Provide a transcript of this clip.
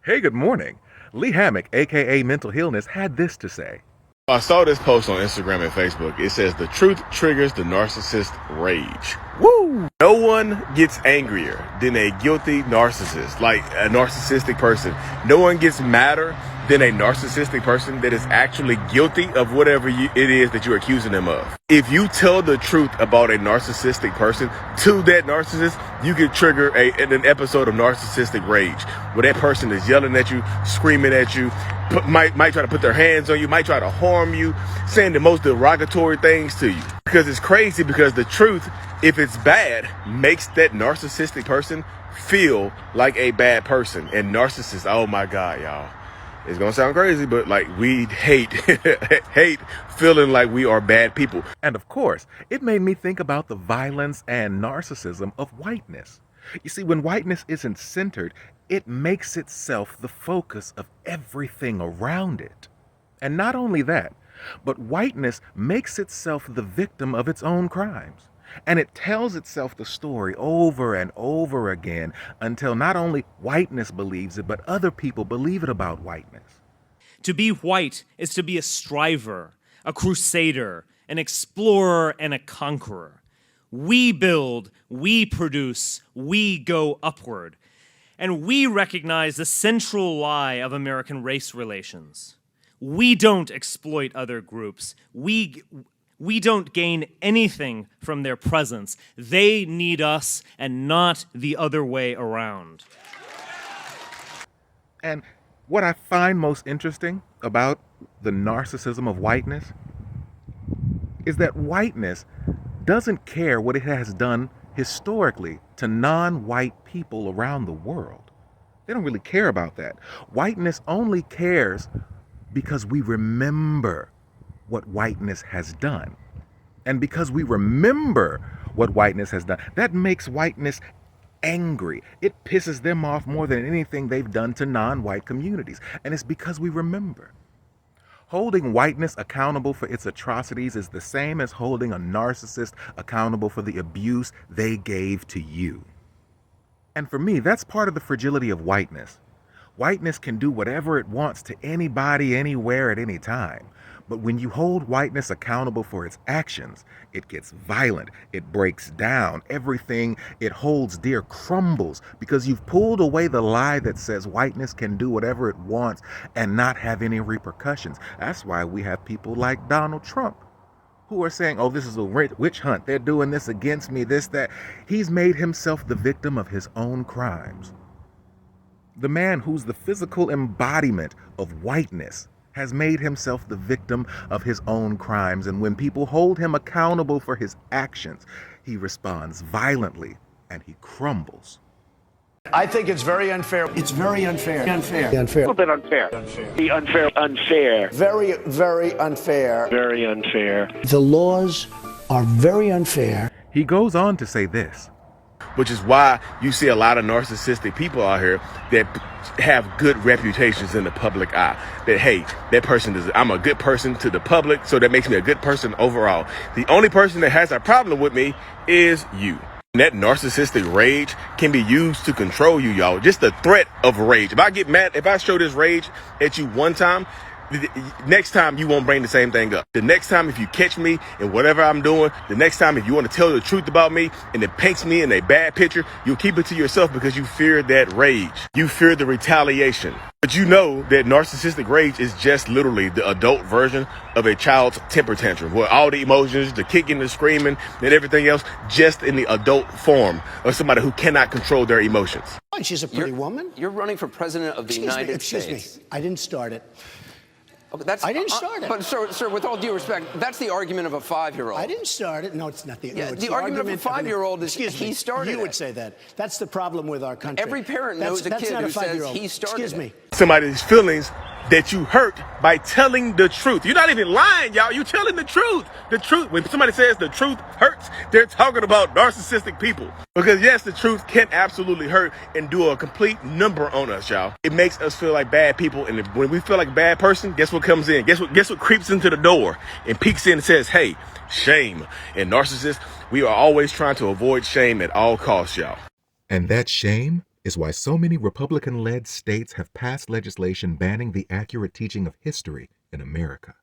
Hey, good morning. Lee Hammock, aka Mentalhealness, had this to say. I saw this post on Instagram and Facebook. It says the truth triggers the narcissist rage. Woo! No one gets angrier than a guilty narcissist, like a narcissistic person. No one gets madder than a narcissistic person that is actually guilty of whatever it is that you're accusing them of. If you tell the truth about a narcissistic person to that narcissist, you can trigger an episode of narcissistic rage where that person is yelling at you, screaming at you, might try to put their hands on you, might try to harm you, saying the most derogatory things to you. Because it's crazy, because the truth, if it's bad, makes that narcissistic person feel like a bad person. And narcissists, oh my God, y'all. It's gonna sound crazy, but like we hate feeling like we are bad people. And of course, it made me think about the violence and narcissism of whiteness. You see, when whiteness isn't centered, it makes itself the focus of everything around it. And not only that, but whiteness makes itself the victim of its own crimes. And it tells itself the story over and over again until not only whiteness believes it, but other people believe it about whiteness. To be white is to be a striver, a crusader, an explorer, and a conqueror. We build, we produce, we go upward. And we recognize the central lie of American race relations. We don't exploit other groups. We don't gain anything from their presence. They need us and not the other way around. And what I find most interesting about the narcissism of whiteness is that whiteness doesn't care what it has done historically to non-white people around the world. They don't really care about that. Whiteness only cares because we remember what whiteness has done. And because we remember what whiteness has done, that makes whiteness angry. It pisses them off more than anything they've done to non-white communities. And it's because we remember. Holding whiteness accountable for its atrocities is the same as holding a narcissist accountable for the abuse they gave to you. And for me, that's part of the fragility of whiteness. Whiteness can do whatever it wants to anybody, anywhere, at any time. But when you hold whiteness accountable for its actions, it gets violent, it breaks down, everything it holds dear crumbles because you've pulled away the lie that says whiteness can do whatever it wants and not have any repercussions. That's why we have people like Donald Trump who are saying, oh, this is a witch hunt. They're doing this against me, this, that. He's made himself the victim of his own crimes. The man who's the physical embodiment of whiteness has made himself the victim of his own crimes. And when people hold him accountable for his actions, he responds violently and he crumbles. I think it's very unfair. It's very unfair. Unfair. A little bit unfair. The unfair. Unfair. Very, very unfair. Very unfair. The laws are very unfair. He goes on to say this. Which is why you see a lot of narcissistic people out here that have good reputations in the public eye. That, hey, that person is, I'm a good person to the public, so that makes me a good person overall. The only person that has a problem with me is you. And that narcissistic rage can be used to control you, y'all. Just the threat of rage. If I get mad, if I show this rage at you one time, next time you won't bring the same thing up. The next time if you catch me in whatever I'm doing, the next time if you want to tell the truth about me and it paints me in a bad picture, you'll keep it to yourself because you fear that rage. You fear the retaliation. But you know that narcissistic rage is just literally the adult version of a child's temper tantrum, where all the emotions, the kicking, the screaming, and everything else, just in the adult form of somebody who cannot control their emotions. She's a pretty woman. You're running for president of the United States. Excuse me. I didn't start it. Okay, I didn't start it. But sir, with all due respect, that's the argument of a 5-year-old. I didn't start it. No, it's not the. Yeah, no, it's the argument of a 5-year-old is he started it. You would say that. That's the problem with our country. Every parent knows a kid who says he started Excuse me. Somebody's feelings that you hurt by telling the truth. You're not even lying, y'all. You're telling the truth. The truth. When somebody says the truth hurts, they're talking about narcissistic people. Because yes, the truth can absolutely hurt and do a complete number on us, y'all. It makes us feel like bad people. And when we feel like a bad person, guess what comes in? Guess what creeps into the door and peeks in and says, hey, shame. And narcissists, we are always trying to avoid shame at all costs, y'all. And that shame is why so many Republican-led states have passed legislation banning the accurate teaching of history in America.